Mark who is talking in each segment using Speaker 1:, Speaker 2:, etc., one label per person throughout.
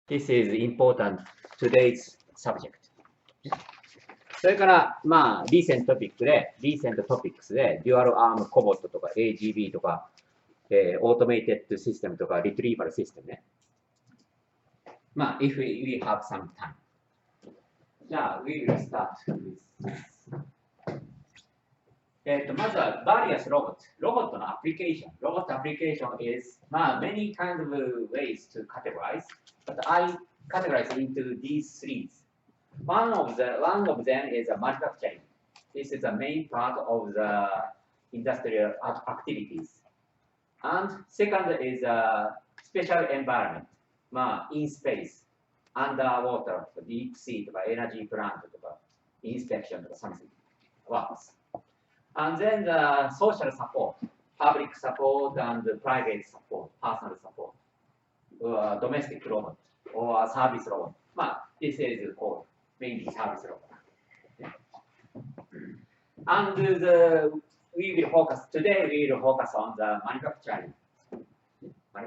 Speaker 1: This is important today's subject. それから、まあ、リーセントトピックスで、デュアルアームコボットとか AGB とか、オートメイテッドシステムとか、リトリーバルシステムね。まあ、if we have some time. じゃあ、we will start with this. まずは、various robots。ロボットのアプリケーション。ロボットアプリケーション is, まあ、many kinds of ways to categorize, but I categorize into these three. One of them is manufacturing. This is the main part of the industrial activities. And second is special environment. まあ、in space, underwater, deep sea とか energy plant とか inspection とか something works. And then the social support, public support and private support, personal support, or domestic robot or service robot. まあ、this is called mainly service robot. And today we will focus on the manufacturing. ま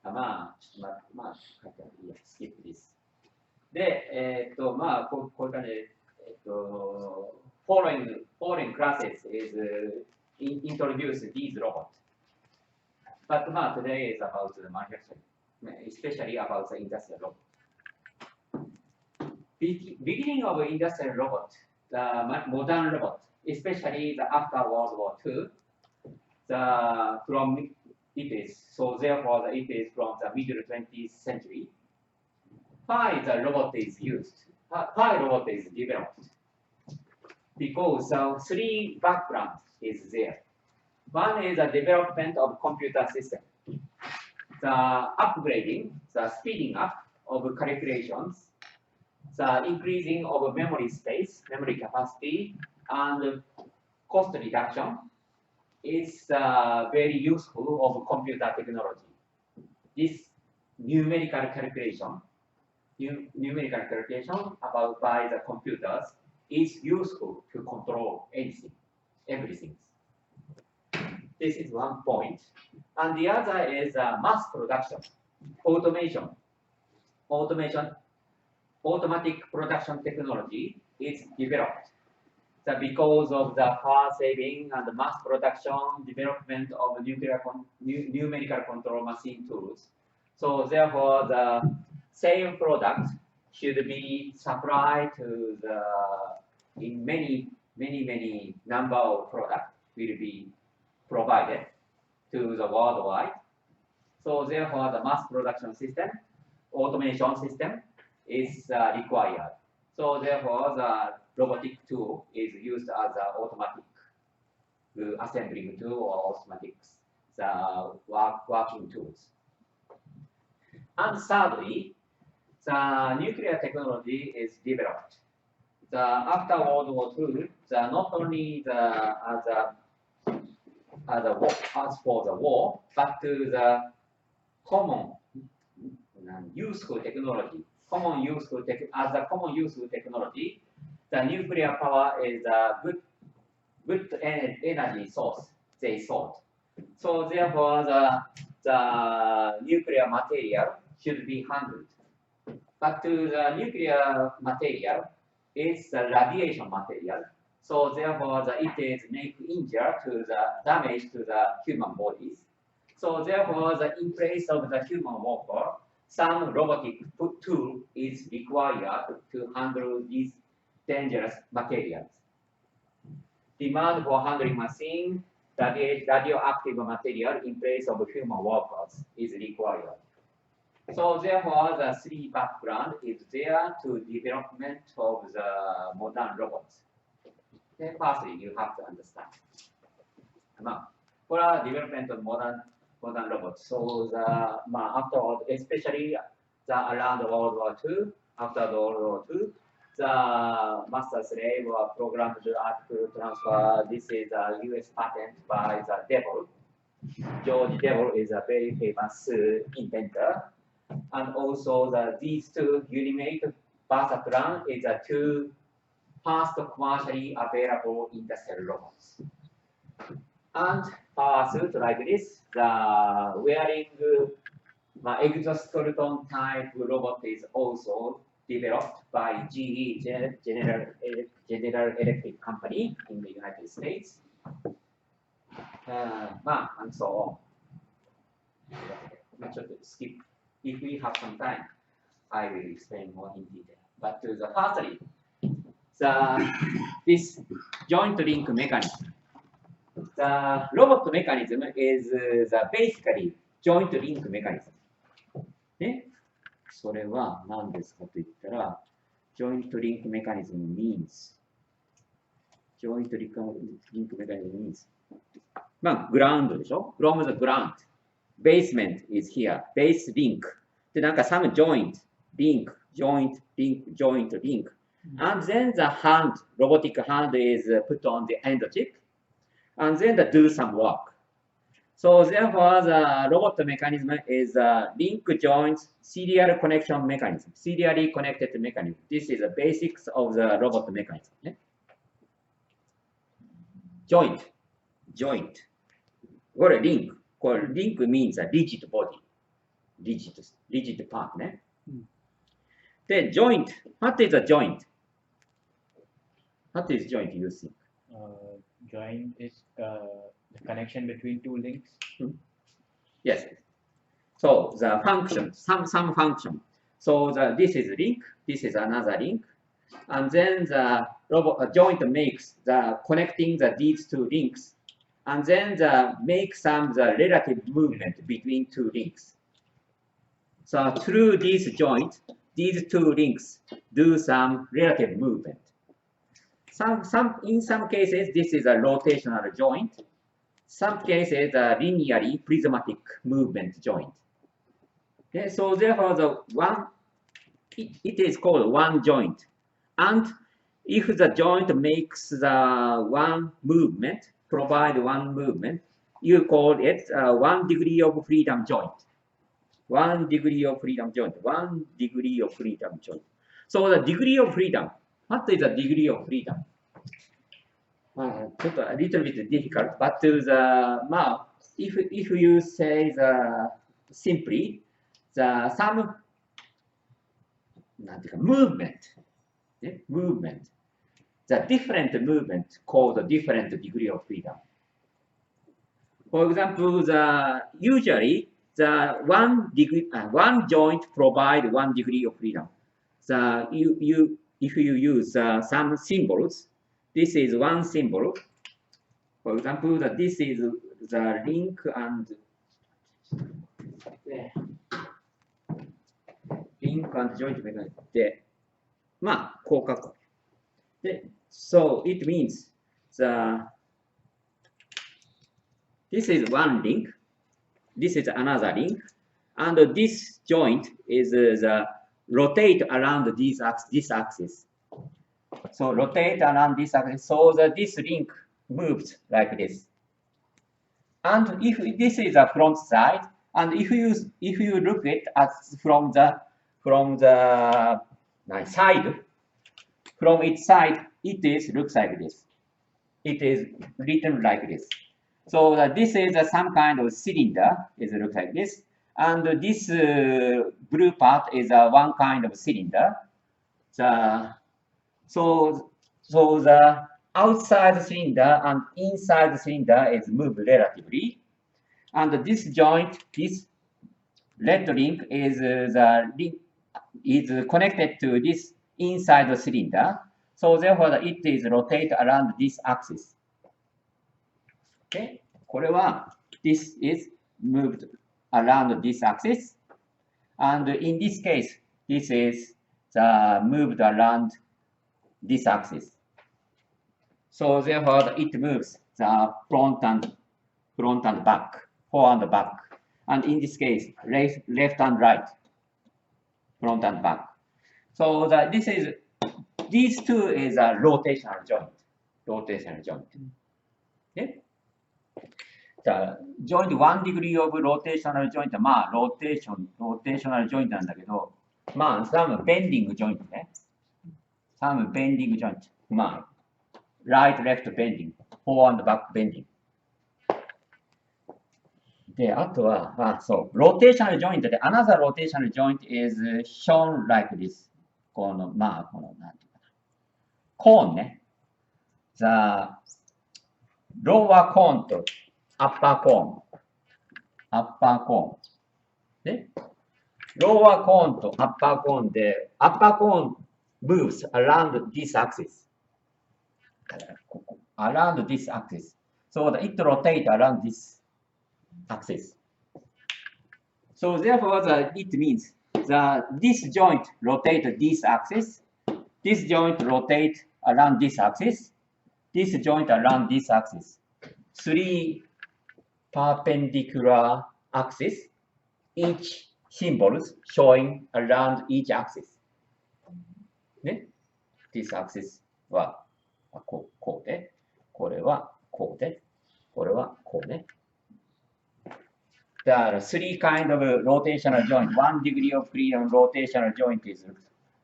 Speaker 1: あ、skip this. で、まあ、こういう感じで、following classes is introduce these robots. But today is about the manufacturing, especially about the industrial robot. Beginning of industrial robot, the modern robot, especially the after World War II, therefore it is from the middle 20th century. Why the robot is used? Why robot is developed? Because three backgrounds is there. One is the development of computer system, the upgrading, the speeding up of calculations, the increasing of memory space, memory capacity, and cost reduction is very useful of computer technology. This numerical calculation about by the computers is useful to control everything. This is one point. And the other is mass production, automatic production technology is developed. Because of the power saving and the mass production development of numerical control machine tools. So therefore the same product should be supplied to in many number of products will be provided to the worldwide. So therefore the mass production system, automation system is required. So therefore the robotic tool is used as an automatic assembling tool or automatics, the working tools. And thirdly, the nuclear technology is developed. After World War II, not only as for the war, but to the common useful technology. Common useful technology, the nuclear power is a good energy source, they thought. So therefore the nuclear material should be handled. But to the nuclear material is the radiation material. So therefore it is make injury to the damage to the human bodies. So therefore in place of the human worker, some robotic tool is required to handle these dangerous materials. Demand for handling machine, radioactive material in place of human workers is required. So therefore the three background is there to development of the modern robots. Then firstly you have to understand. For development of modern robots. So after especially around World War II, after the World War II, the master slave or programmed article transfer. This is a US patent by the Devil. George Devil is a very famous inventor. And also these two Unimate Versatran is the two first commercially available industrial robots. And power suit like this, the wearing exoskeleton type robot is also developed by GE, General Electric Company in the United States. And so on. Skip. If we have some time, I will explain more in detail. But firstly, this joint link mechanism. The robot mechanism is basically joint link mechanism. ね、それは何ですかと言ったら、joint link mechanism means joint link mechanism means グラウンドでしょ ?from the ground. Basement is here. Base link. で、なんか some joint, link, joint, link, joint, link. And then the hand, robotic hand is put on the end chip. And then do some work. So therefore, the robot mechanism is a link joints serial connection mechanism, serially connected mechanism. This is the basics of the robot mechanism. ね、joint. これリンク。これリンク means a rigid body. rigid part ね。で、joint. What is a joint? What is joint you think?
Speaker 2: Joint is the connection between two links.
Speaker 1: Yes. So the function, some function. So this is link, this is another link, and then the joint makes the connecting these two links, and then make some relative movement between two links. So through this joint, these two links do some relative movement. In some cases, this is a rotational joint. Some cases, a linearly prismatic movement joint. Okay, so therefore, it is called one joint. And if the joint makes the one movement, provide one movement, you call it 1 degree of freedom joint. 1 degree of freedom joint. 1 degree of freedom joint. So the degree of freedom. What is the degree of freedom? A little bit difficult, but if you say simply, some movement, the different movement called a different degree of freedom. For example, usually the one joint provide 1 degree of freedom. If you use some symbols, this is one symbol. For example, this is the link and joint mechanism. で、こう書く。で、so it means this is one link, this is another link, and this joint is the rotate around this axis. So rotate around this axis, so this link moves like this. And if this is a front side, and if you look at from the side, from its side, it looks like this. It is written like this. So this is some kind of cylinder. It looks like this, and this blue part is one kind of cylinder. So the outside cylinder and inside cylinder is moved relatively, and this joint, this red link is connected to this inside the cylinder. So therefore, it is rotate around this axis. Okay, これは this is moved around this axis, and in this case, this is moved around this axis. So therefore, it moves the front and back, forward and back, and in this case, left and right, front and back. So these two is a rotational joint. Okay? The joint 1 degree of rotational joint はrotational joint なんだけど、some bending joint ね。some bending joint. right, left bending, forward and back bending. で、あとは、そう、rotational joint で、another rotational joint is shown like this. この、なんていうかな。コーンね。the lower cone と upper cone。ね。lower cone と upper cone で、upper cone moves around this axis. Around this axis. So that it rotates around this axis. So therefore, it means this joint rotates this axis. This joint rotates around this axis. This joint around this axis. 3 perpendicular axes, each symbols showing around each axis. ね。This axis はこうで、これはこうで、これはこうね。There are 3 kind of rotational joint. 1 degree of freedom rotational joint is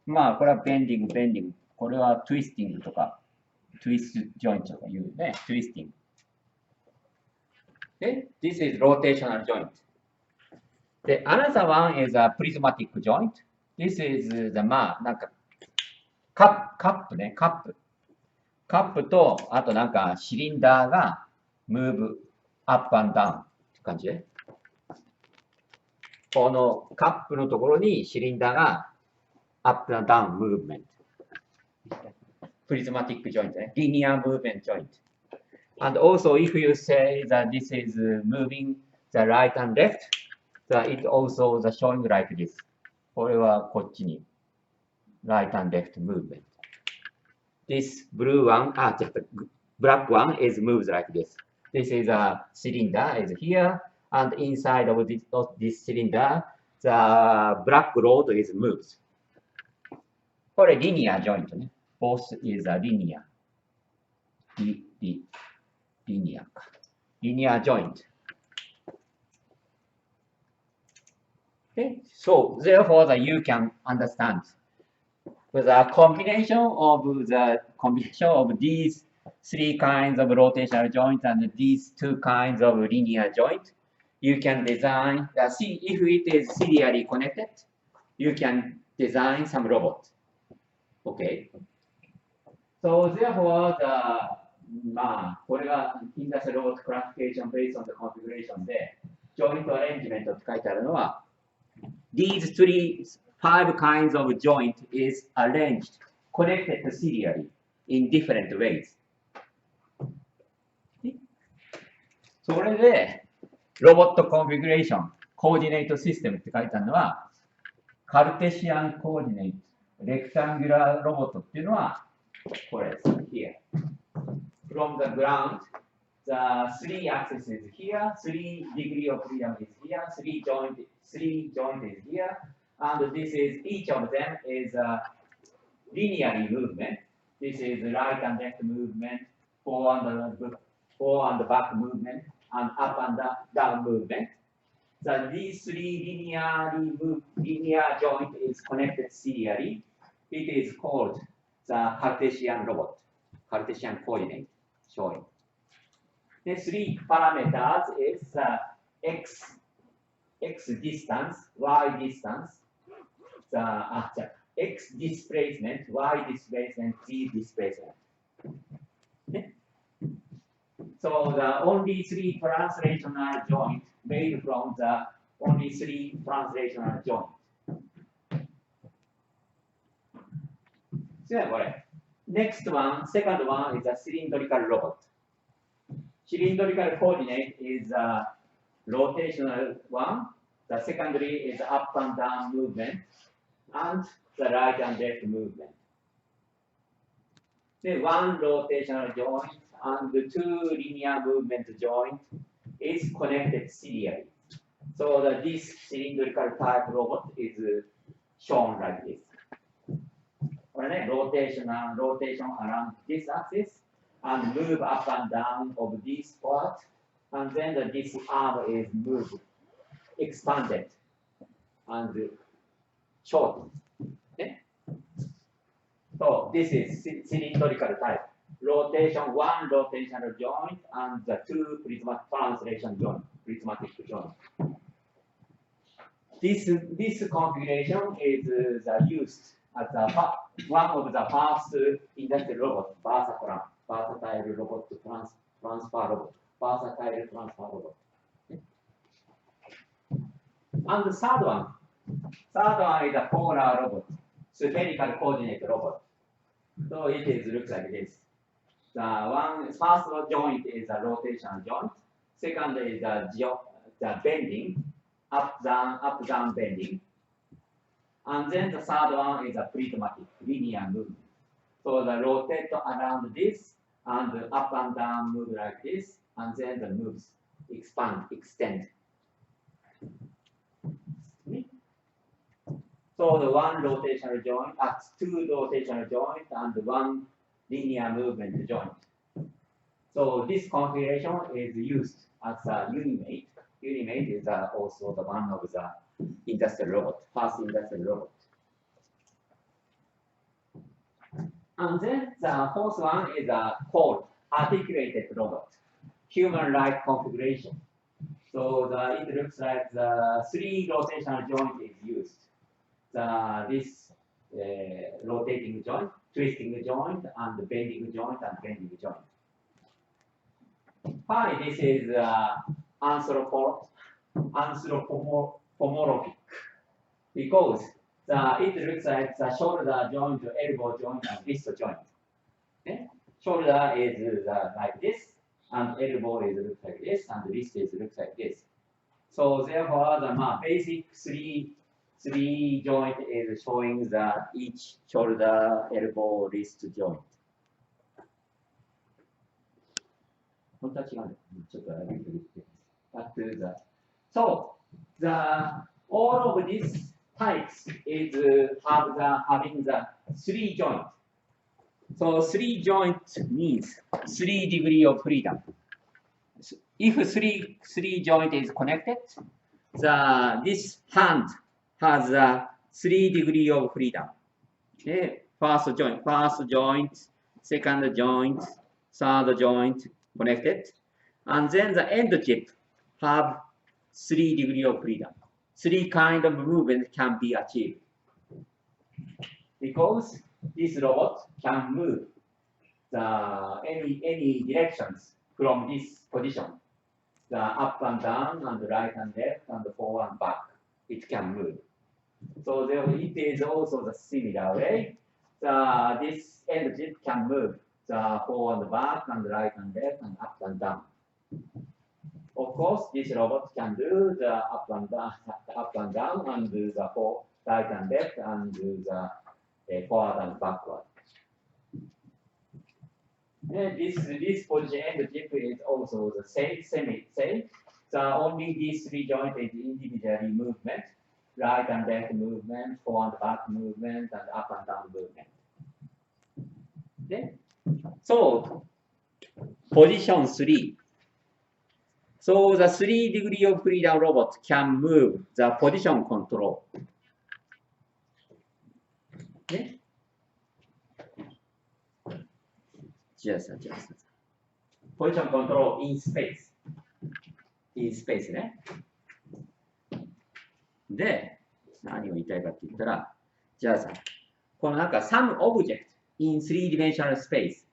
Speaker 1: これはベンディング。これはトゥイスティングとか、トゥイストジョイントとか言うね。トゥイスティング。で、this is rotational joint. で、another one is a prismatic joint. This is the なんかカップね、カップと、あとなんかシリンダーが move up and down って感じで。このカップのところにシリンダーが up and down movement. Prismatic joint, linear movement joint. And also, if you say that this is moving the right and left, that it also the showing like this. これはこっちに right and left movement. This blue one, just the black one is moves like this. This is a cylinder is here, and inside of this cylinder, the black rod is moves. これリニアジョイントね。Both is a linear. Linear joint. Okay, so therefore you can understand with a combination of these 3 kinds of rotational joint and these 2 kinds of linear joint, you can design. See if it is serially connected, you can design some robot. Okay. So therefore, これが Industrial Robot Classification based on the configuration で、Joint Arrangement って書いてあるのは、These 5 kinds of joint is arranged, connected serially in different ways. それで、ロボットコンフィグレーション、コーディネートシステムって書いてあるのは、カルテシアンコーディネート、レクタンギュラーロボットっていうのは、これです。Here. From the ground, the 3 axes is here, 3 degree of freedom is here, 3 joint is here, and this is each of them is a linear movement. This is right and left movement, forward and back movement, and up and down movement. So these 3 linear joint is connected serially. It is called the Cartesian robot, Cartesian coordinate showing. The 3 parameters is x distance, y distance, the x displacement, y displacement, z displacement. So the only 3 translational joint made from the only 3 translational joint. これ。Next one, second one is a cylindrical robot. Cylindrical coordinate is a rotational one. The secondary is up and down movement, and the right and left movement. The 1 rotational joint and the 2 linear movement joint is connected serially. So that this cylindrical type robot is shown like this. Rotation around this axis and move up and down of this part, and then this arm is moved, expanded, and shortened. Okay? So this is cylindrical type. 1 rotational joint and the 2 prismatic translation joint. prismatic joint. This configuration is used as one of the first industrial robots, versatile robot transfer robot, versatile transfer robot. And the third one is a polar robot, spherical coordinate robot. So it looks like this. The first joint is a rotational joint. Second is the bending, up down bending. And then the third one is a prismatic linear movement. So the rotate around this and up and down move like this, and then the moves expand, extend. So the one rotational joint, two rotational joint, and one linear movement joint. So this configuration is used as a Unimate. Unimate is also the one of the industrial robot, first industrial robot. And then the fourth one is called articulated robot, human-like configuration. So it looks like the three rotational joint is used. This rotating joint, twisting joint, and bending joint, and bending joint. Hi, this is anthropomorphic because it looks like the shoulder joint, elbow joint, and wrist joint. Okay? Shoulder is like this, and elbow is looks like this, and wrist is looks like this. So therefore, the basic three joint is showing each shoulder, elbow, wrist joint. 本当は違うんです。ちょっと上げてみて。Back to the. So, all of these types is having the three joint. So, three joint means 3 degrees of freedom. If three joint is connected, this hand has 3 degrees of freedom. Okay? First joint, second joint, third joint connected, and then the end chip have 3 degrees of freedom. Three kind of movement can be achieved because this robot can move any directions from this position, the up and down, and right and left, and forward and back. It can move. So it is also the similar way. This end chip can move the forward and back, and right and left, and up and down. Of course, this robot can do the up and down, and do the right and left, and do the forward and backward. And this position end chip is also the same. Only these three joints is individually movement, right and left movement, forward and back movement, and up and down movement. Okay? So, position 3. So, the 3 degrees of freedom robot can move the position control. Okay? Just. Position control in space. In space ね。で、何を言いたいかって言ったら、じゃあさ、このなんか some object in three-dimensional space.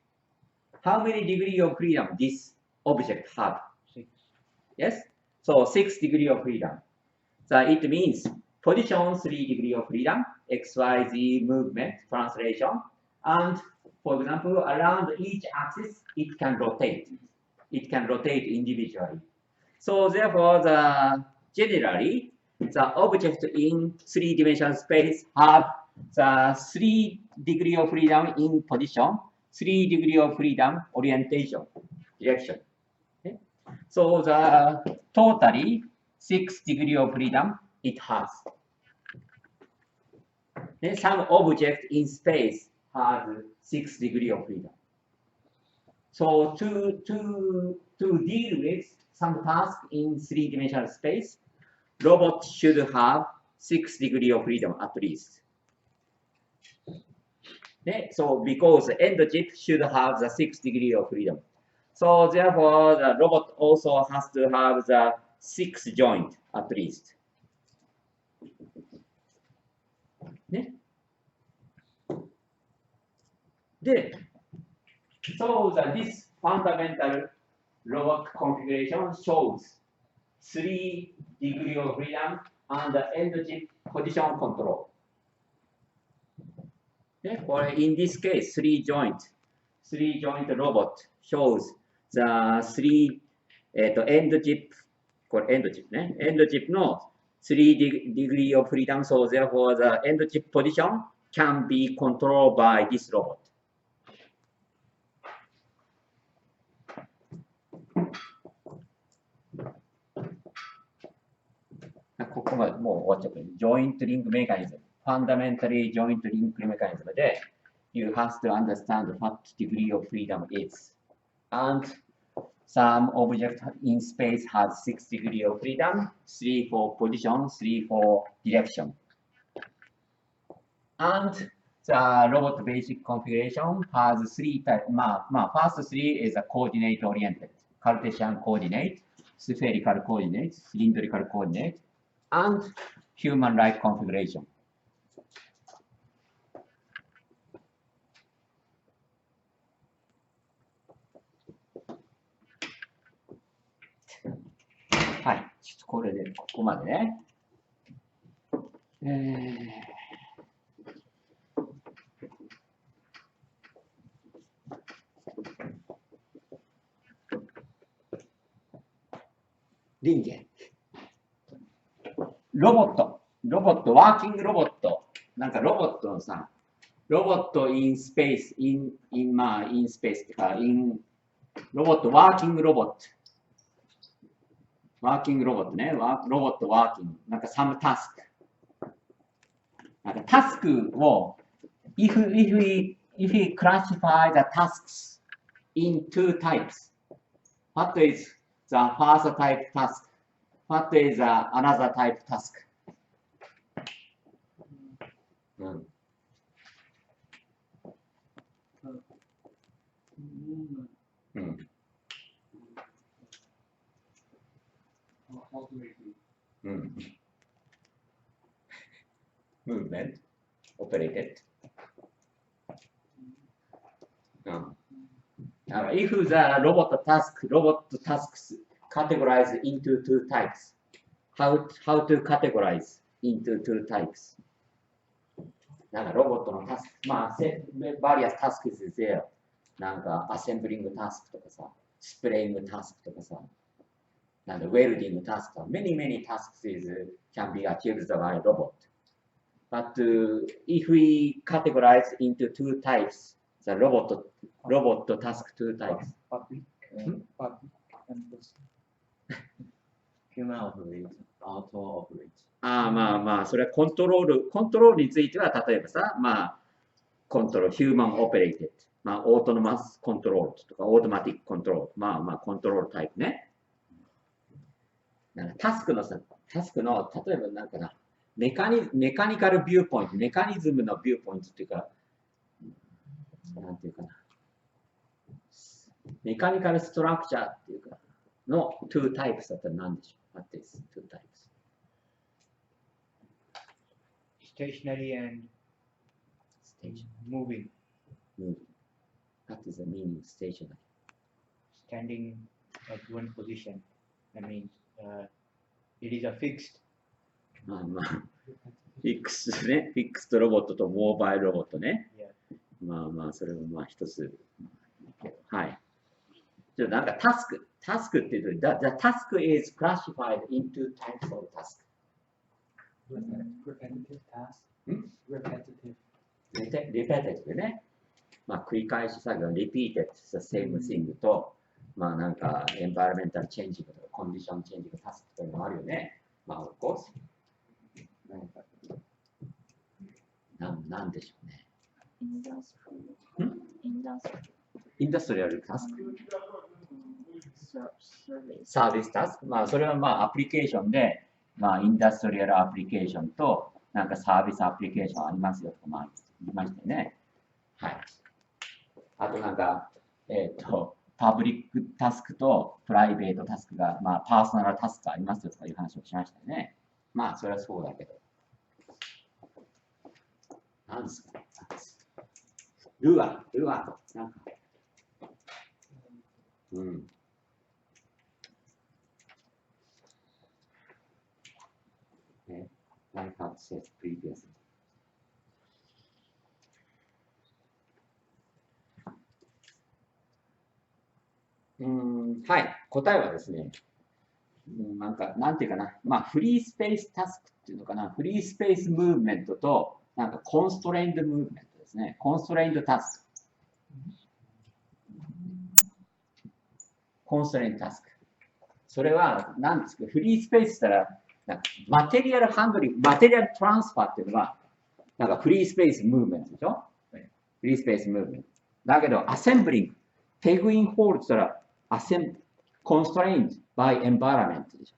Speaker 1: How many degrees of freedom this object have?
Speaker 2: 6.
Speaker 1: Yes? So 6 degrees of freedom. So it means position 3 degrees of freedom, XYZ movement, translation, and for example, around each axis, it can rotate. It can rotate individually. So therefore, generally, the object in three-dimensional space have the 3 degrees of freedom in position, 3 degrees of freedom orientation, direction. Okay? So the totally 6 degrees of freedom it has. Then some object in space has 6 degrees of freedom. So to deal with some task in three-dimensional space, robot should have 6 degrees of freedom at least. Okay? So because the end chip should have the 6 degrees of freedom. So therefore, the robot also has to have the 6 joint at least. ね。で、so this fundamental robot configuration shows 3 degrees of freedom and end chip position control. ね、これ、in this case, 3 joint robot shows the 3 end chip これエンドチップね。エンドチップの3 degree of freedom, so therefore the end chip position can be controlled by this robot. ここまでもう終わっちゃった。Joint link mechanism, fundamentally joint link mechanism で you have to understand what degree of freedom is. And some object in space has 6 degrees of freedom, 3 for position, 3 for direction. And the robot basic configuration has 3 types. First 3 is a coordinate oriented, Cartesian coordinate, spherical coordinate, cylindrical coordinate, and human-like configuration. はい、ちょっとこれでここまでね。人間。ロボット、ワーキングロボット。なんかロボットのさ、ロボット in space, in space ってか、ロボット、ワーキングロボット。ワーキングロボットね。ロボットワーキング。なんか some task。なんかタスクを、if we classify the tasks in 2 types, what is the first type task? What is another type task? うん。うん。うん。Movement, operated. If the robot tasks categorized into 2 types, how to categorize into 2 types? なんかロボットのタスク、various tasks is there. なんか assembling task とかさ、displaying task とかさ、なんか welding task とか、many tasks can be achieved by robot. But if we categorize into 2 types, the robot task 2 types.
Speaker 2: Public and human operate, auto operate.
Speaker 1: それはコントロールについては、例えばさ、コントロール、ヒューマンオペレイテッド、オートノマスコントロールとか、オートマティックコントロール、コントロールタイプね。なんかタスクの、例えばなんかな、メカニカルビューポイント、メカニズムのビューポイントっていうか、なんていうかな、メカニカルストラクチャーっていうか、の2 types だったら何でしょう？ What is 2 types?
Speaker 2: Stationary and moving.
Speaker 1: What is the meaning of stationary?
Speaker 2: Standing at one position. That means it is a fixed.
Speaker 1: フィックスね。フィックストロボットとモーバイルロボットね。それも一つ。はい。じゃあなんかタスクっていうと、the task is classified into types of task.
Speaker 3: Repetitive task.
Speaker 1: repetitive ね。繰り返し作業、repeated the same thing と、なんか environmental changing とか condition changing タスクというのもあるよね。of course。なんでしょうね。インダストリアルタスク。サービスタスク。それはアプリケーションで、インダストリアルアプリケーションと、なんかサービスアプリケーションありますよとか、言いましたよね。はい。あとなんか、パブリックタスクとプライベートタスクが、まあ、パーソナルタスクがありますよとかいう話をしましたよね。まあ、それはそうだけど。なんですかルアー、なんか。うん。ね、like I've said previously. はい、答えはですね、なんていうかな、まあ、フリースペースタスクっていうのかな、フリースペースムーブメントと、なんかコンストレインドムーブメントですね。コンストレインドタスク。コンストレインドタスク。それは、何ですか、フリースペースしたら、なんかマテリアルハンドリング、マテリアルトランスファーっていうのは、なんかフリースペースムーブメントでしょ？フリースペースムーブメント。だけど、アセンブリング、ペグインホールって言ったら、constrained by environment でしょ。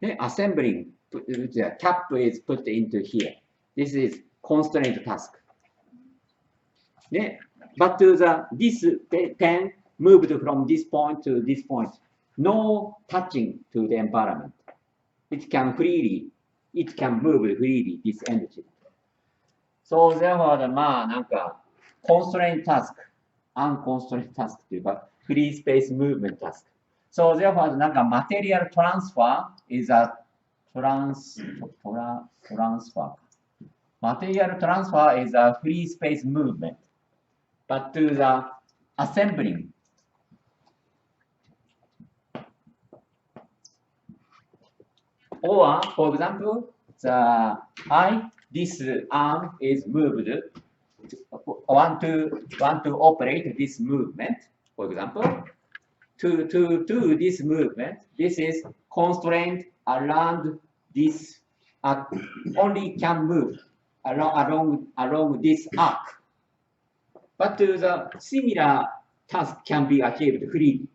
Speaker 1: ね、assembling, the cap is put into here. This is constrained task. ね、but this pen moved from this point to this point. No touching to the environment. It can move freely, this energy. So therefore, まあなんか、constrained task.unconstrained task というか、フリースペースムーブメントタスク。So therefore, なんか material transfer is a transfer. Material transfer is a free space movement. But to the assembling, or for example, this arm is moved. Want to operate this movement, for example, to do this movement, this is constrained around this, only can move along this arc. But the similar task can be achieved freely.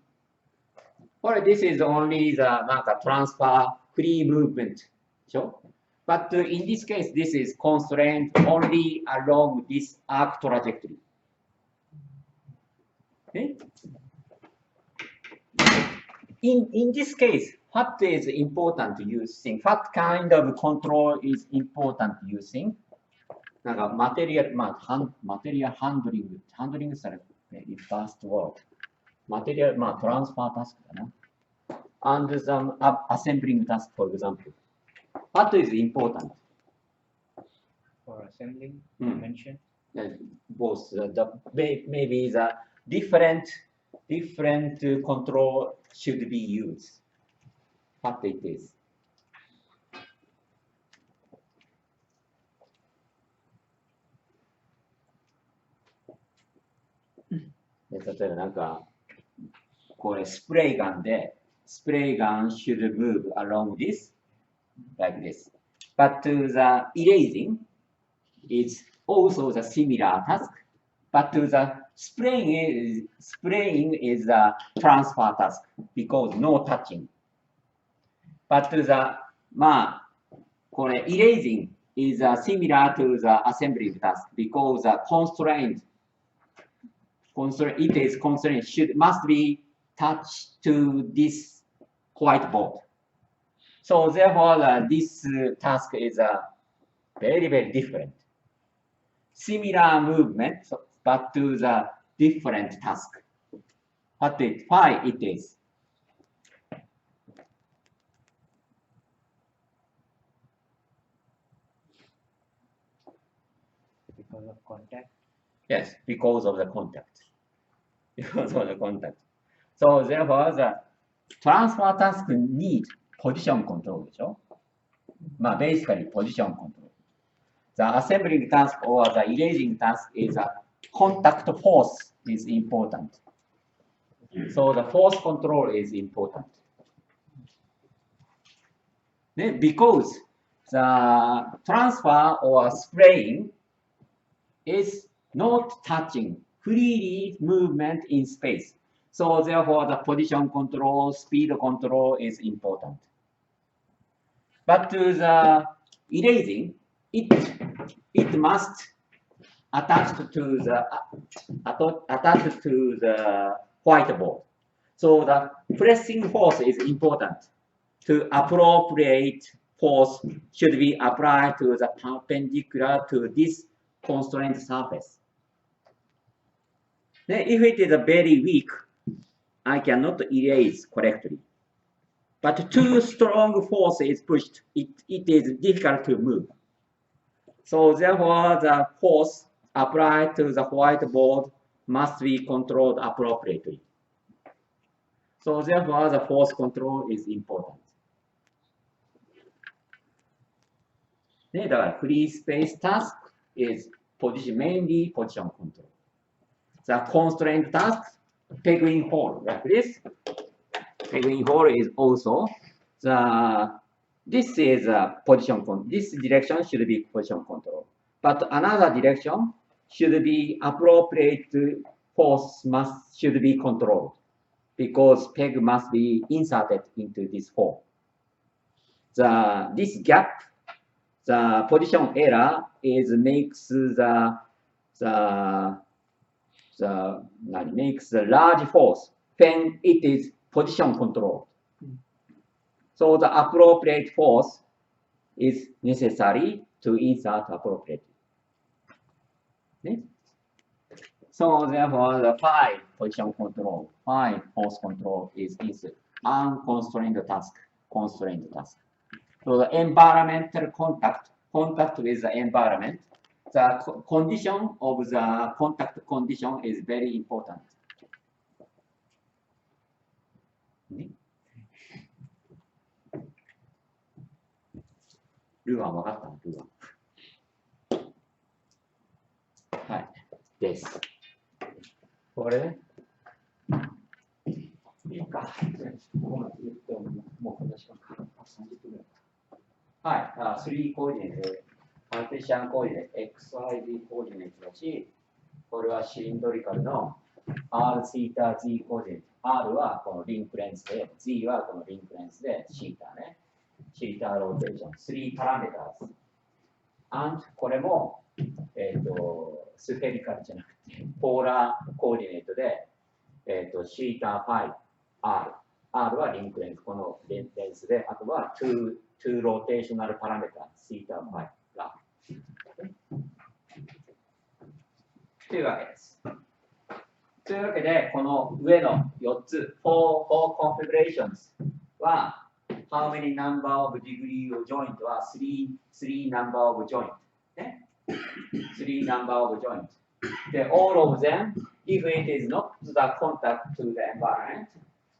Speaker 1: Or this is only the transfer free movement. Sure? But in this case, this is constrained only along this arc trajectory. Okay? In this case, what is important using? What kind of control is important using? なんかマテリアルハンドリングされて、fast work. マテリアル、トランスファータスクだな。And some assembling task, for example. What is important?
Speaker 2: For assembling, mention?
Speaker 1: Both. Maybe the different control should be used. What it is. 例えばなんか、これスプレーガンで、スプレーガン should move along this, like this. But the erasing is also the similar task. But the spraying is a transfer task because no touching. Butこれ erasing is similar to the assembling task because the constraint it is constrained must be touched to this whiteboard. So therefore, this task is very, very different. Similar movement, but to the different task. Why it is?
Speaker 2: Because of contact?
Speaker 1: Yes, because of the contact. Because of the contact. So therefore, the transfer task need position control でしょ？basically position control. The assembling task or the erasing task is a contact force is important. So the force control is important. Because the transfer or spraying is not touching freely movement in space. So therefore, the position control, speed control is important. But to the erasing, it must attached to the whiteboard. So the pressing force is important. To appropriate force should be applied to the perpendicular to this constrained surface. Then if it is very weak, I cannot erase correctly. But too strong force is pushed, it is difficult to move. So therefore, the force applied to the whiteboard must be controlled appropriately. So therefore, the force control is important. ね、だからフリースペースタスク is mainly position control. The constraint task, pegging hole, like this. Pegging hole is also this is a position control. This direction should be position control. But another direction should be appropriate force should be controlled because peg must be inserted into this hole. This gap, the position error makes the large force when it is position controlled. So the appropriate force is necessary to insert appropriately. Okay? So therefore, the 5 position control, 5 force control is unconstrained task, constrained task. So the environmental contact with the environment, the condition of the contact condition is very important. Okay? ルーアン分かったのルーアン。はい。です。これね。いいか。ここまで言ってもうこんな時間か。30分ぐらい。はい。3コーディネート、パーティシャンコーディネート、XYZ コーディネートだし、これはシリンドリカルの R、θ、Z コーディネート。R はこのリンクレンズで、Z はこのリンクレンズで、θ ね。θ ローテーション、3パラメーターズ。and これも、スフェリカルじゃなくて、ポーラーコーディネートで、θ、5、R。R はリンクレンズ、このレンズで、あとは2ローテーショナルパラメーター、θ、5が。というわけです。というわけで、この上の4つ、4 configurations は、how many number of degree of joint は 3 number of joint ね 3 number of joint で all of them if it is not the contact to the environment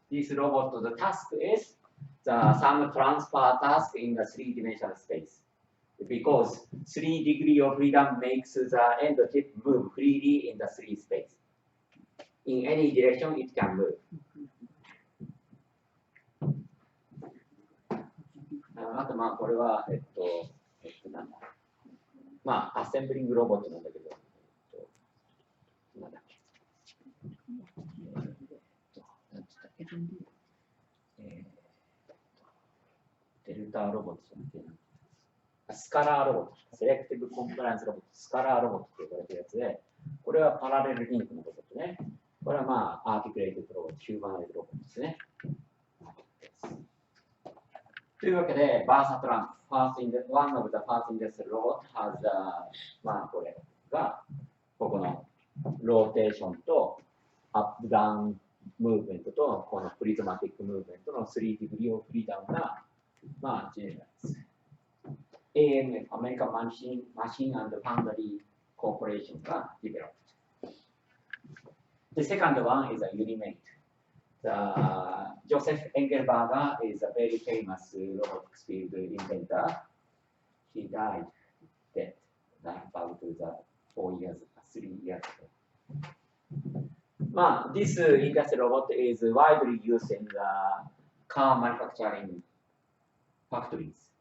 Speaker 1: this robot the task is some transfer task in the 3-dimensional space because 3 degree of freedom makes the end tip move freely in the 3 space in any direction it can moveあとまあこれはなんだまあアッセンブリングロボットなんだけどなんだっけなんつったっけデルタロボットじゃなくてスカラーロボットセレクティブコンプライアンスロボットスカラーロボットって呼ばれてるやつでこれはパラレルリンクのロボットねこれはまあアーティクレイテッドロボットヒューマンロボットですねというわけで、バーサトラン、one of the first industrial robot has the まあこれが、ここのローテーションとアップダウンムーブメントとこのプリズマティックムーブメントの3ディグリーオフリーダウンが、まあ、ジェネラルです。AMF、アメリカンマシン&ファンダリーコーポレーションがディベロップ。The second one is a Unimate. Joseph Engelberger is a very famous robotics field inventor. He died about 3 years ago. This industrial robot is widely used in the car manufacturing factories.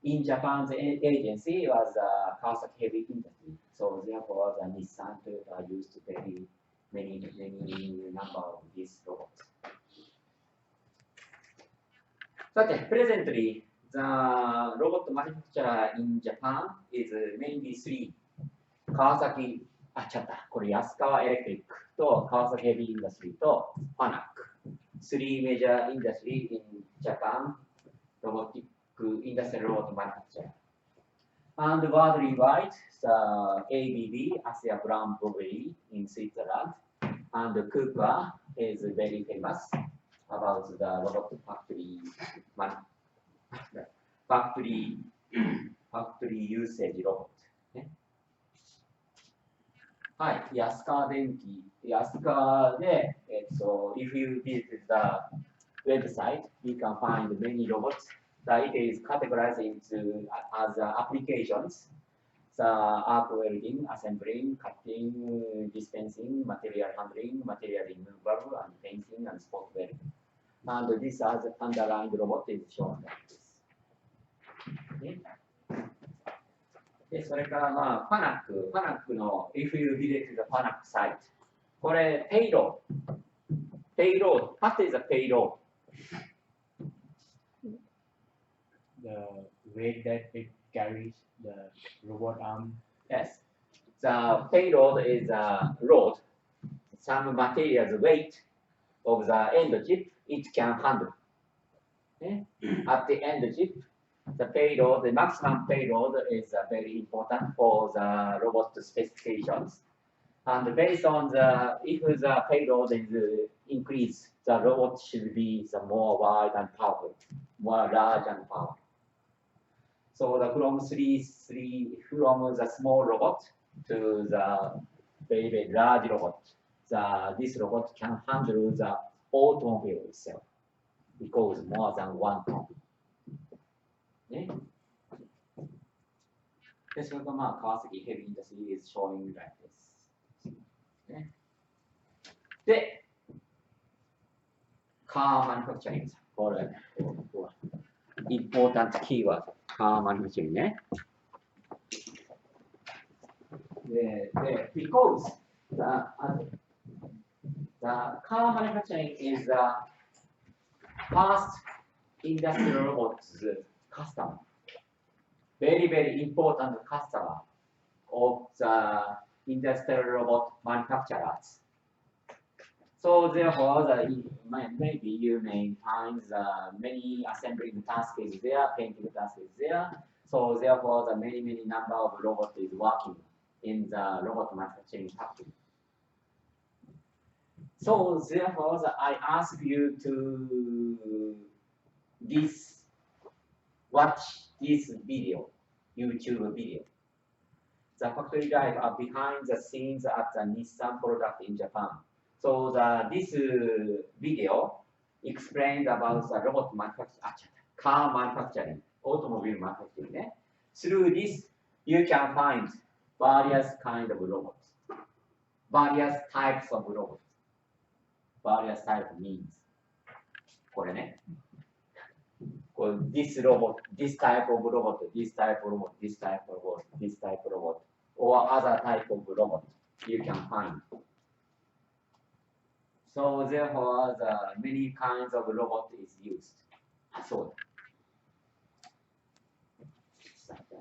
Speaker 1: In Japan, the agency was the Kawasaki heavy industry, so therefore the Nissan Toyota used very many number of these robots. Presently, the robot manufacturer in Japan is mainly 3. 川崎、ちゃった。これ安川エレクトリックと川崎ヘビーインダストリーとファナック。3 major industry in Japan, robotic industrial robot manufacturer. And worldwide, the ABB, Asia Brown Boveri in Switzerland, and Cooper is very famous about the robot factory usage robot. はい、安川電機、安川で、if you visit the website, you can find many robots that it is categorized into as applications, the arc welding, assembling, cutting, dispensing, material handling, material removal, and painting, and spot welding. And this as underlined robot is shown like this. でそれからまあファナックの if you visit the ファナック site これペイローwhat is a payload?
Speaker 2: The weight that it carries, the robot arm.
Speaker 1: Yes, the payload is a load, some material's weight of the end chip it can handle. At the end chip, the payload, the maximum payload is very important for the robot specifications. And based on the, if the payload is increased, the robot should be the more wide and powerful, more large and powerful. So the from the small robot to the very, very large robot, this robot can handle the automobile itself because more than 1 ton. ね、でそれがまあ川崎ヘビーインダストリー is showing like this、ね、でカーマニファクチャリングこれインポータントキーワードカーマニファクチャリングねで because the car manufacturing is the first industrial robots customer, very, very important customer of the industrial robot manufacturers. So therefore, maybe you may find many assembling tasks there, painting tasks there. So therefore, the many number of robots is working in the robot manufacturing factory. So therefore, I ask you to watch this video, YouTube video. The factory guys are behind the scenes at the Nissan product in Japan. So this video explained about the robot manufacturing, car manufacturing, automobile manufacturing. Through this, you can find various kinds of robots, various types of robots, various type means. これね。This robot, this type of robot, this type of robot, this type of robot, this type of robot, or other type of robot you can find. So therefore, the many kinds of robot is used. そうだ。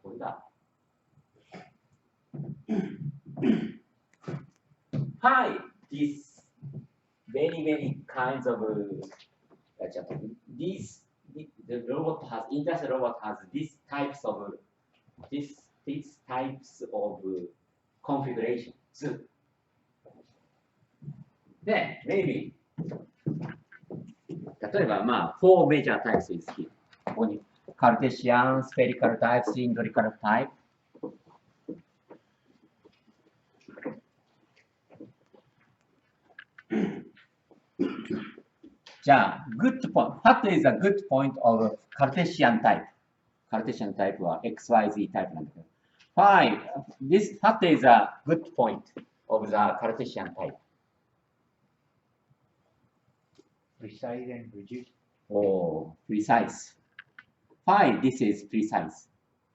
Speaker 1: これだ。Hi, this many kinds of the robot has industrial robot has these types of configuration. で、maybe 例えばまあ4 major types is here. ここにカルテシアン、スペリカルタイプ、シリンドリカルタイプ。じゃあ、good point. What is a good point of Cartesian type? Cartesian type は XYZ タイプなんだけど。Why? What is a good point of the Cartesian type?
Speaker 2: Precise and rigid.
Speaker 1: Oh, precise. Why this is precise?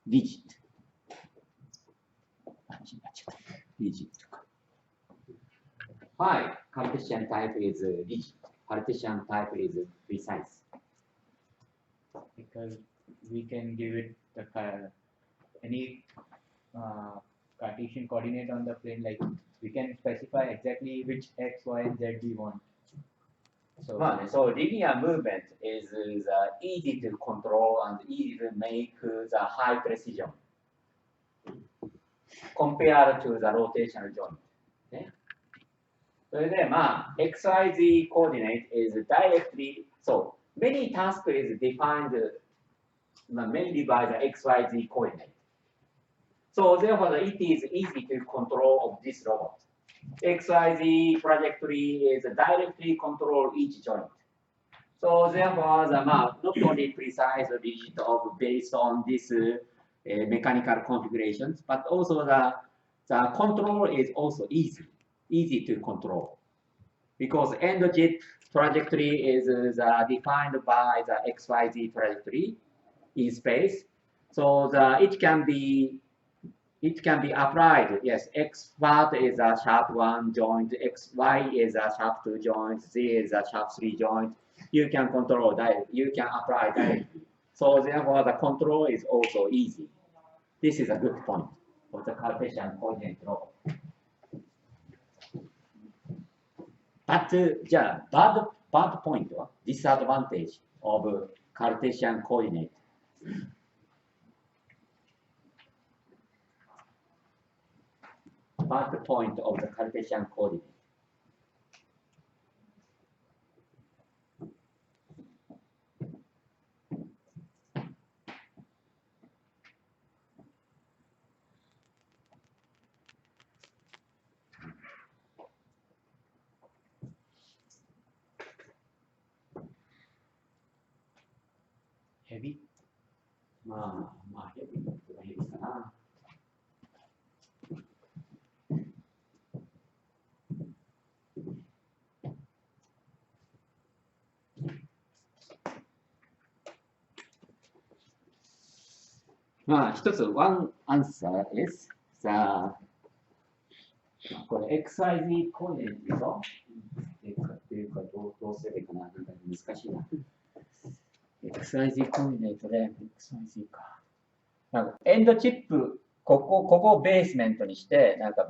Speaker 1: Rigid. Rigid. Why Cartesian type is rigid? Cartesian type is precise.
Speaker 2: Because we can give it any Cartesian coordinate on the plane, like we can specify exactly which x, y, and z we want. So,
Speaker 1: so linear movement is easy to control and easy to make the high precision compared to the rotational joint. Okay? それでXYZ coordinate is directly, so many tasks is defined mainly by the XYZ coordinate. So therefore it is easy to control of this robot. XYZ trajectory is directly control each joint. So therefore not only precise digit of based on this mechanical configurations, but also the control is also easy to control. Because end jet trajectory is defined by the XYZ trajectory in space. So it can be applied. Yes, X part is a sharp 1 joint, XY is a sharp 2 joint, Z is a sharp 3 joint. You can control that. You can apply directly. So therefore, the control is also easy. This is a good point for the Cartesian coordinate robot. But bad point, disadvantage of Cartesian coordinate. Bad point of the Cartesian coordinate.
Speaker 2: heavy.
Speaker 1: ヘビかな。一つ、one answer isこれ XYZ コーディネートでしょっていうか、どうすればいいかな。なんか難しいな。XYZ コーディネートで、XYZ か。なんかエンドチップ、ここをベースメントにして、なんか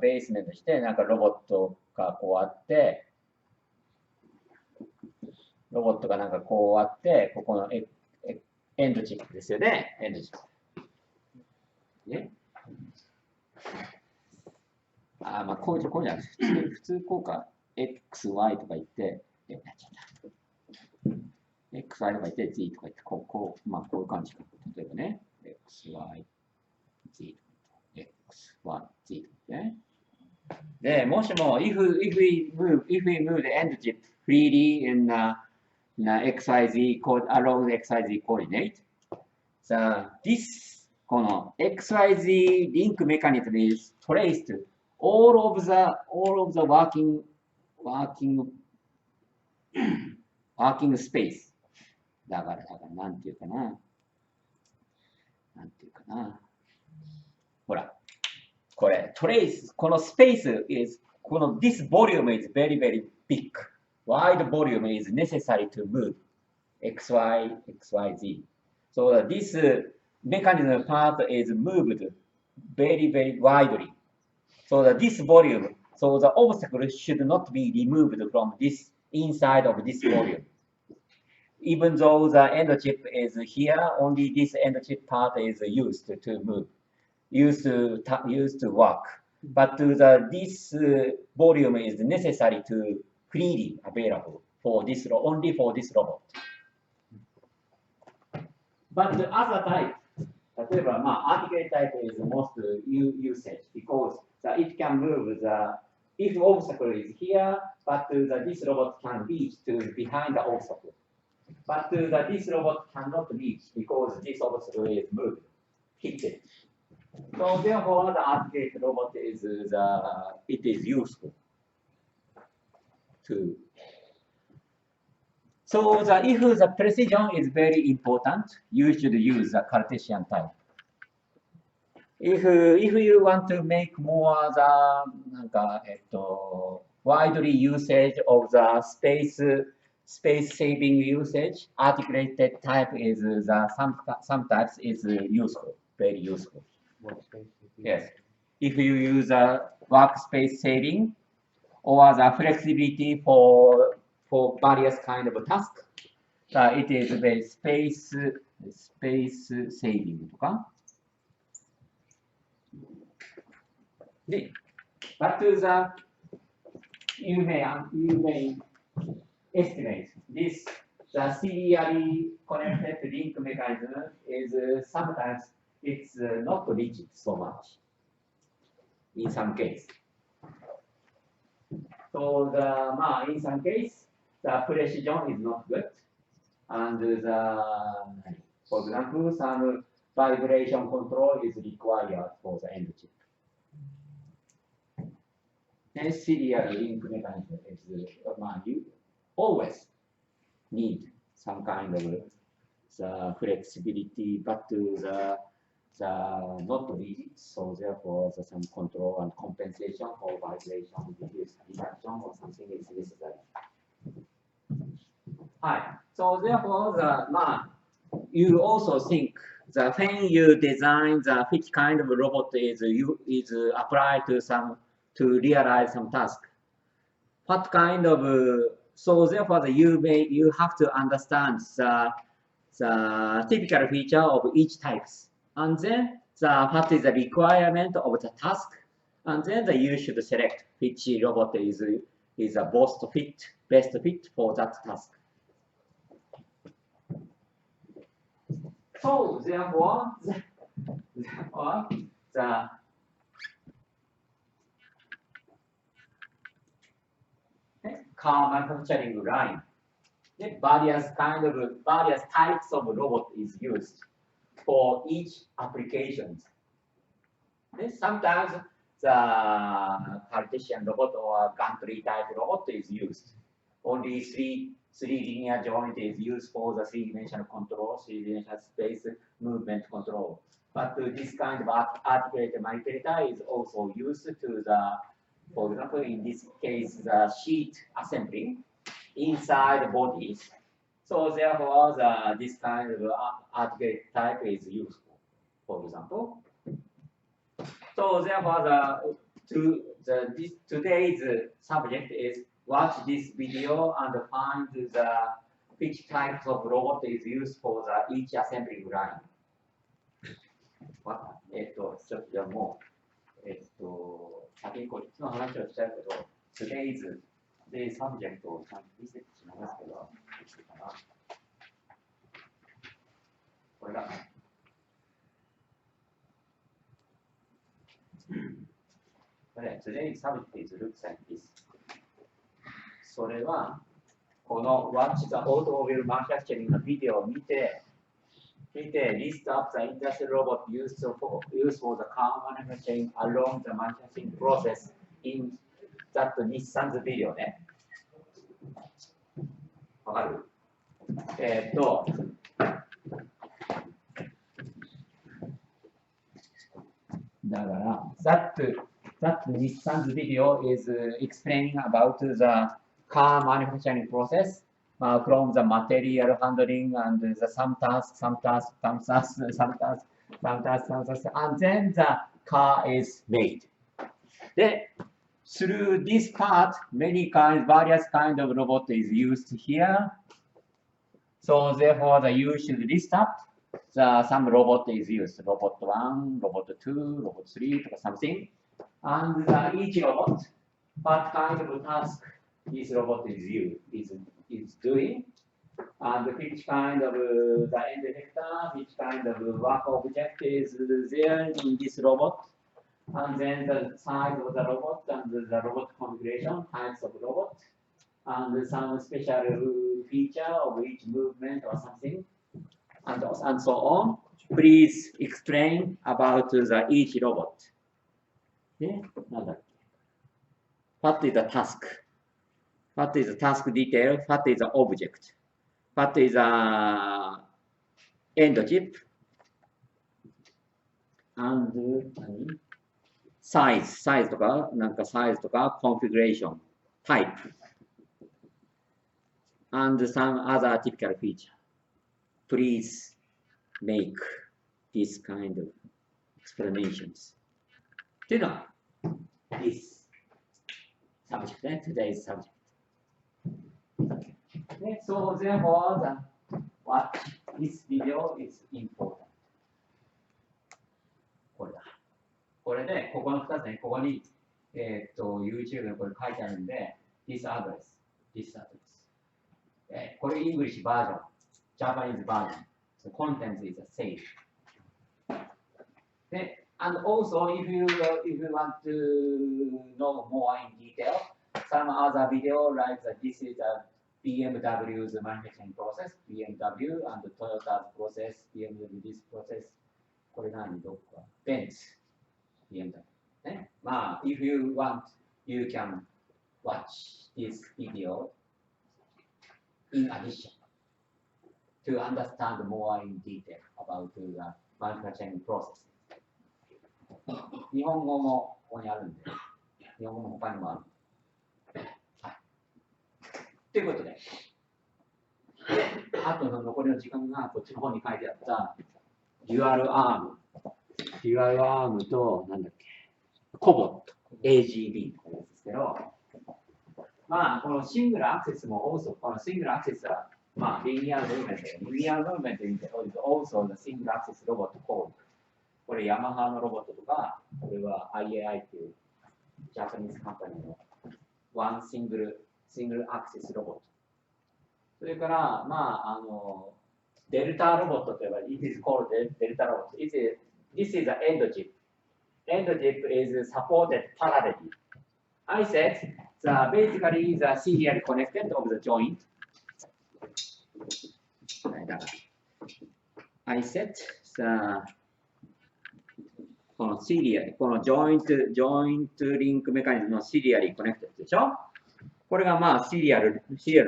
Speaker 1: ロボットがこうあって、ロボットがなんかこうあって、ここのエンドチップですよね。エンドチップ。ね。こうじゃなくて、普通こうか。X、Y とか言って、なっちゃった。X、Y とか言って、Z とか言って、こういう感じか。例えばね。X、Y、Z、X、Y、Z ね。で、もしも、if we move the end chip freely in XYZ along the XYZ coordinate, this この XYZ link mechanism is traced all of the working space だからなんていうかなほらこれ trace この space is この this volume is very very big wide volume is necessary to move XYZ so this mechanism part is moved very very widely so that this volume so the obstacle should not be removed from this inside of this volume even though the end chip is here only this end chip part is used to move used to work but this volume is necessary to freely available for this only for this robot but the other type例えば、articulate type is most usage because it can move if obstacle is here, but this robot can reach to behind the obstacle. But this robot cannot reach because this obstacle is moved, hit it. So therefore, the articulate robot is it is useful to. So if the precision is very important, you should use the Cartesian type. If you want to make more widely usage of the space saving usage, articulated type is sometimes is useful, very useful.
Speaker 2: What space?
Speaker 1: Yes. if you use a workspace saving or the flexibility for various kind of tasks, it is a space saving とか。で、but the you may estimate this the serially connected link mechanism is sometimes it's not rigid so much in some case. So in some case the precision is not good and for example some vibration control is required for the end chip. And serial link mechanism is you always need some kind of the flexibility, but the not rigid, so therefore some control and compensation for vibration, reduction or something is necessary. So therefore you also think that when you design which kind of robot is applied to realize some task, what kind of so therefore you have to understand the typical feature of each types, and then what is the requirement of the task, and then you should select which robot is a best fit for that task. So therefore the car manufacturing line, various types of robot is used for each application. Sometimes the partition robot or gantry type robot is used. Only three linear joint is used for the three-dimensional control, three-dimensional space movement control. But this kind of articulated manipulator is also used to for example, in this case, the sheet assembly inside the bodies. So therefore, this kind of articulated type is useful, for example. So therefore, today's subject is watch this video and find which types of robot is used for each assembly line. ちょっとじゃあもう、先にこっちの話をしちゃうけど、today's subject をちゃんと見せてしまいますけど、これが、today's subject is looks like this. それは、この Watch the Automobile Manufacturing のビデオを見て、list up the industrial robot used for the car manufacturing along the manufacturing process in that Nissan's video ね。わかる？だから、that Nissan's video is explaining about the car manufacturing process. From the material handling and some tasks, and then the car is made. Then, through this part, various kind of robot is used here. So therefore, you should list up some robot is used. Robot 1, robot 2, robot 3, or something. And each robot, what kind of task this robot is doing, and which kind of the end effector, which kind of work object is there in this robot, and then the size of the robot and the robot configuration, types of robot, and some special feature of each movement or something, and so on. Please explain about each robot. What is the task? What is the task detail? What is the object? What is the end chip? And size とか、size とか、configuration, type, and some other typical feature. Please make this kind of explanations. っていうのが、this subject ね、today's subject。ね、so therefore, watch this video is important. これだ。これで、ここの2つね、ここに、YouTube のこれ書いてあるんで、this address。これ、English バージョン、Japanese バージョン。So content is the same. And also, if you want to know more in detail, some other video like this is a BMW's manufacturing process, BMW and Toyota's process, BMW this process. これ何どこか Benz, BMW. ね、まあ、if you want, you can watch this video in addition to understand more in detail about the manufacturing process. 日本語もここにあるんで、日本語も他にもある。はい。ということで、あとの残りの時間がこっちの方に書いてあったデュアルアームと、なんだっけ、コボット、AGB これですけど、まあ、このシングルアクセスも、このシングルアクセスは、まあ、リニアムーブメントで、リニアムーブメントにて、also the single access robot code。これ、ヤマハのロボットとか、これは IAI というジャパニーズカンパニーのワンシングルアクセスロボット。それから、まあ、デルタロボットと呼ばれる、it is called デルタロボット。This is an end chip. End chip is supported parallelly. I said, basically the serial connected of the joint. I said, このシリアル、このジョイントリンクメカニズムのシリアリーコネクテッドでしょ。これがまあシリアル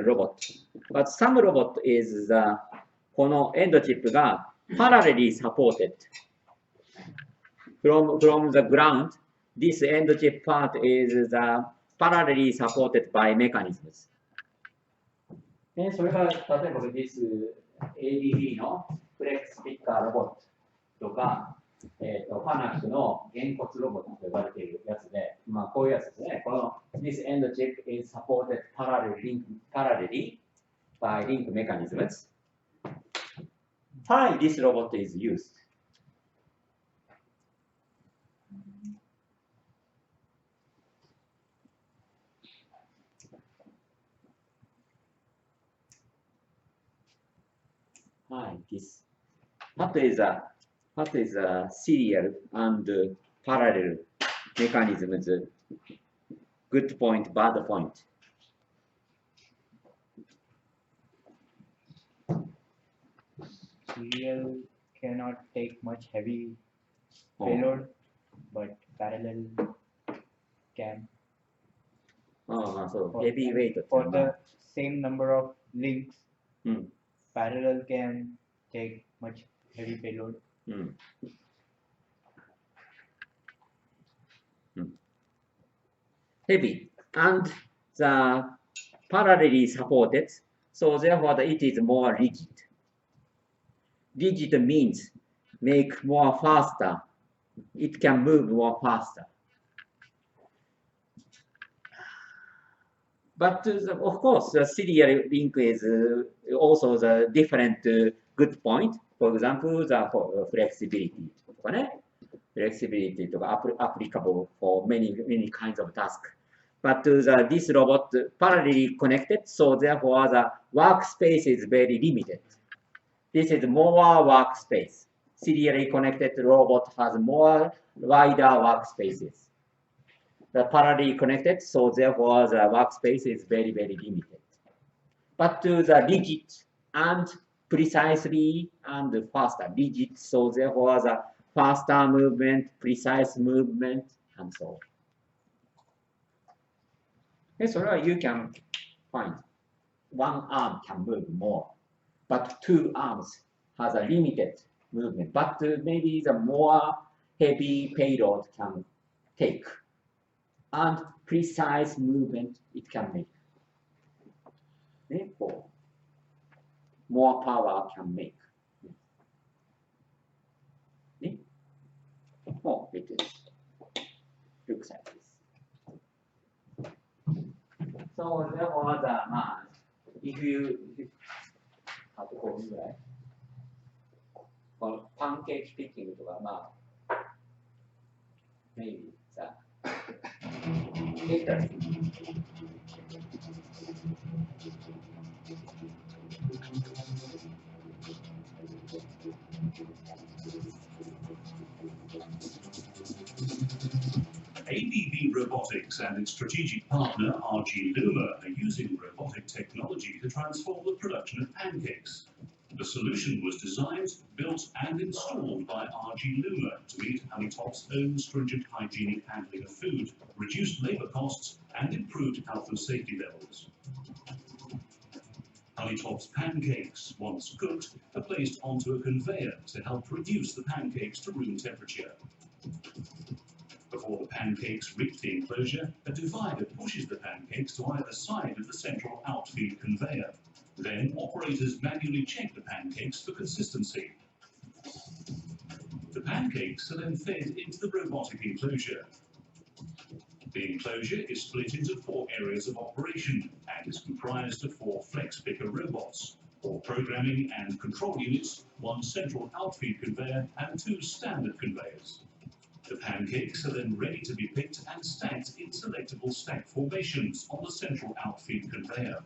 Speaker 1: ロボット。But some robot is このエンドチップが parallelly supported from the ground. This end chip part is parallelly supported by mechanisms. でそれが例えば this ABB のフレックスピッカーロボットとか、ファナックの原骨ロボットと呼ばれているやつで、まあこういうやつですね。この this end chip is supported parallelly by link mechanisms. Why this robot is used? This. What is a serial and parallel mechanisms? Good point, bad point.
Speaker 2: Serial cannot take much heavy payload, but parallel can.
Speaker 1: So heavy weight.
Speaker 2: For the same number of links, parallel can take much heavy payload.
Speaker 1: Heavy and the parallelly supported, so therefore it is more rigid. Rigid means make more faster. It can move more faster. But of course, the serial link is also the different good point. For example, the flexibility. Flexibility is applicable for many kinds of tasks. But this robot parallelly connected, so therefore the workspace is very limited. This is more workspace. Serially connected robot has more wider workspaces. The parallelly connected, so therefore the workspace is very limited. But the rigid and precisely and faster. Rigid, so therefore the faster movement, precise movement, and so on. So you can find one arm can move more, but two arms has a limited movement. But maybe the more heavy payload can take, and precise movement it can make. Therefore, more power can make. Oh, it is. looks like this. So therefore, if you have to call it right, or pancake picking to maybe interesting.
Speaker 3: ABB Robotics and its strategic partner RG Luma are using robotic technology to transform the production of pancakes. The solution was designed, built and installed by RG Luma to meet Honeytop's own stringent hygienic handling of food, reduced labour costs and improved health and safety levels. Honeytop's pancakes, once cooked, are placed onto a conveyor to help reduce the pancakes to room temperature. Before the pancakes reach the enclosure, a divider pushes the pancakes to either side of the central outfeed conveyor. Then operators manually check the pancakes for consistency. The pancakes are then fed into the robotic enclosure. The enclosure is split into 4 areas of operation and is comprised of 4 flex picker robots, 4 programming and control units, 1 central outfeed conveyor and 2 standard conveyors. The pancakes are then ready to be picked and stacked in selectable stack formations on the central outfeed conveyor.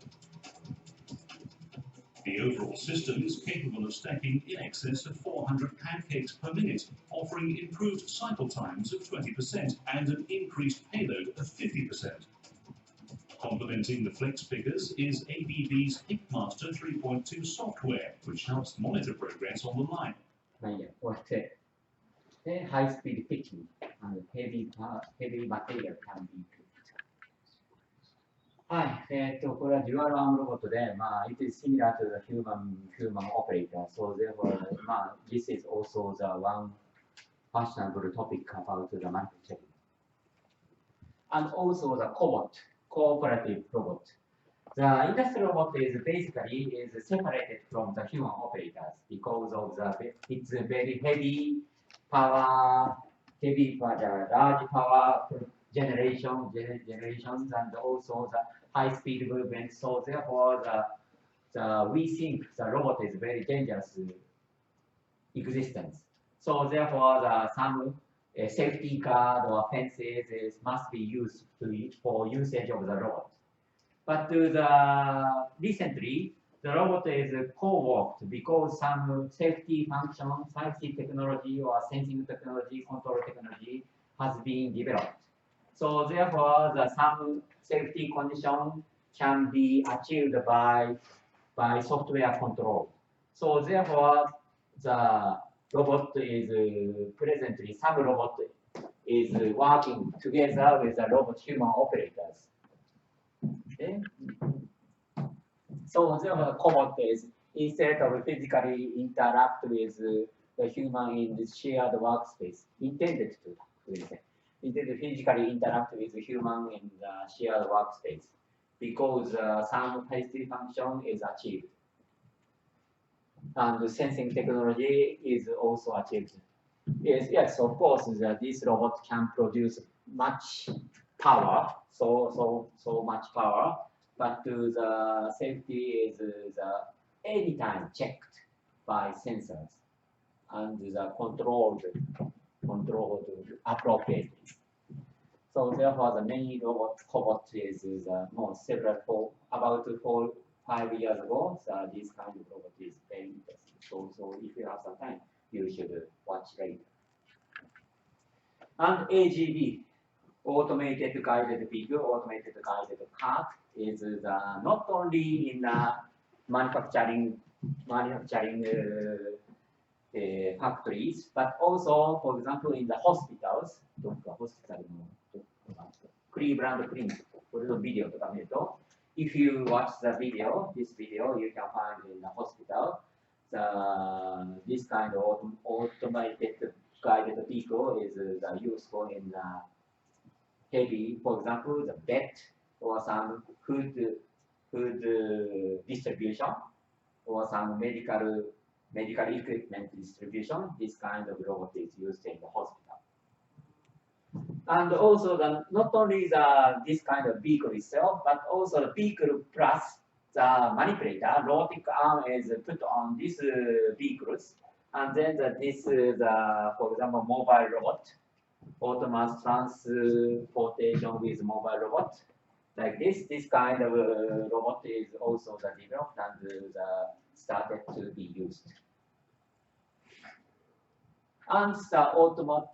Speaker 3: The overall system is capable of stacking in excess of 400 pancakes per minute, offering improved cycle times of 20% and an increased payload of 50%. Complementing the flex pickers is ABB's Hitmaster 3.2 software, which helps monitor progress on the line.
Speaker 1: High-speed picking and heavy material can be picked. はい、これはデュアルアームロボットで、it is similar to the human operator. So therefore, this is also the one fashionable topic about the manufacturing. And also the cooperative robot. The industrial robot is basically separated from the human operators because of its very heavy power, large power generations, and also the high-speed movement. So therefore, we think the robot is very dangerous existence. So therefore, some safety guard or fences must be used for usage of the robot. But recently, the robot is co-worked because some safety function, safety technology or sensing technology, control technology has been developed. So therefore, some safety condition can be achieved by software control. So therefore, the robot is presently, some robot is working together with the robot human operators. Okay? So therefore, the cobot is instead of physically interact with the human in this shared workspace, intended to physically interact with the human in the shared workspace because some safety function is achieved. And sensing technology is also achieved. Yes, of course, this robot can produce much power, so much power, but the safety is anytime checked by sensors and controlled appropriately. So therefore, the main cobot is more several about 4-5 years ago. So this kind of robot is very interesting. So if you have some time, you should watch later. And AGV, automated guided vehicle, automated guided cart, is not only in manufacturing factories, but also, for example, in the hospitals. Cleveland Clinic, video. If you watch this video, you can find in the hospital. This kind of automated guided vehicle is useful in heavy, for example, the bed or some food distribution or some medical equipment distribution. This kind of robot is used in the hospital. And also not only this kind of vehicle itself, but also the vehicle plus the manipulator, robotic arm is put on these vehicles. And then this is, for example, mobile robot, autonomous transportation with mobile robot. Like this kind of robot is also developed and started to be used. And the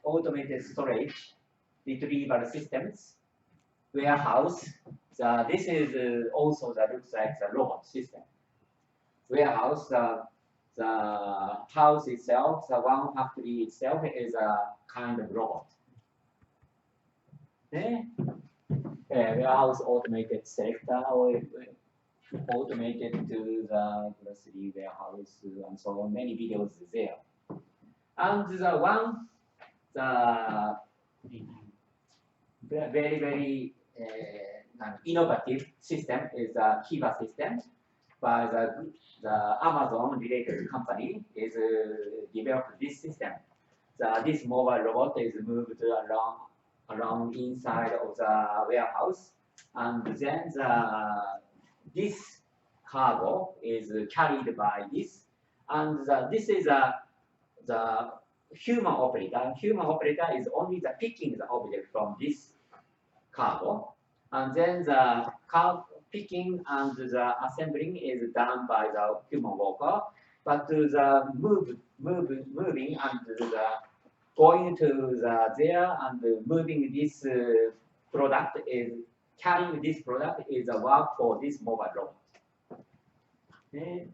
Speaker 1: automated storage, retrieval systems, warehouse. This is also looks like the robot system. Warehouse, the house itself, the one factory itself is a kind of robot. Warehouse automated selector or automated to the grocery warehouse and so on. Many videos there. And the one, the very innovative system is the Kiva system by the Amazon related company is developed this system. This mobile robot is moved around inside of the warehouse, and then this cargo is carried by this, and this is the human operator. Human operator is only the picking the object from this cargo, and then the picking and the assembling is done by the human worker, but the moving and the going to there and moving this product is carrying this product is the work for this mobile robot. で、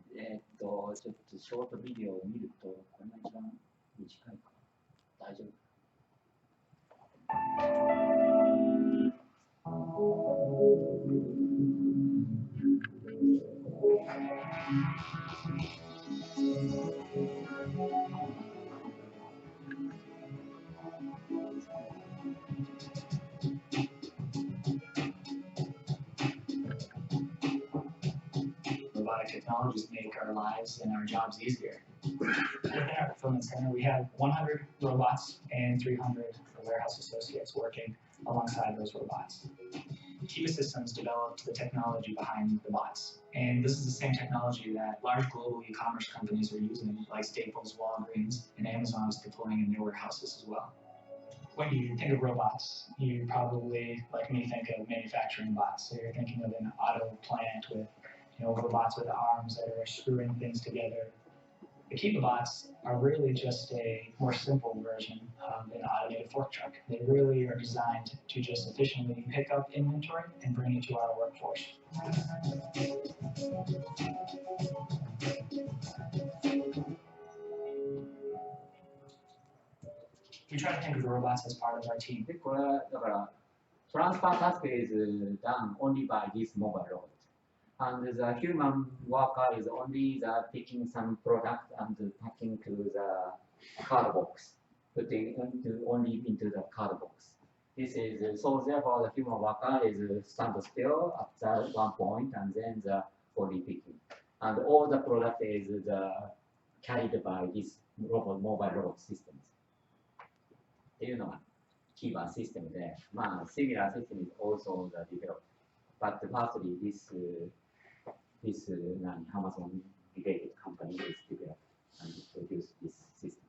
Speaker 1: ちょっとショートビデオを見ると、これが一番短いか。大丈夫。
Speaker 4: Robotic technologies make our lives and our jobs easier. Within our fulfillment center, we have 100 robots and 300 warehouse associates working alongside those robots. Kiva Systems developed the technology behind the bots, and this is the same technology that large global e-commerce companies are using, like Staples, Walgreens, and Amazon is deploying in their warehouses as well. When you think of robots, you probably, like me, think of manufacturing bots. So you're thinking of an auto plant with robots with arms that are screwing things together. The Kiva bots are really just a more simple version of an automated fork truck. They really are designed to just efficiently pick up inventory and bring it to our workforce. We try to think of the robots as part of our team.
Speaker 1: で、これはだから、transfer task is done only by this mobile robot. And the human worker is only picking some product and packing to the card box, putting only into the card box. This is so therefore the human worker is stand still at that one point and then the only picking. And all the product is carried by this mobile robot systems. っていうのがキーワーシステムで、まあ、similar system is also developed. But firstly, this Amazon related company is developed and produced this system.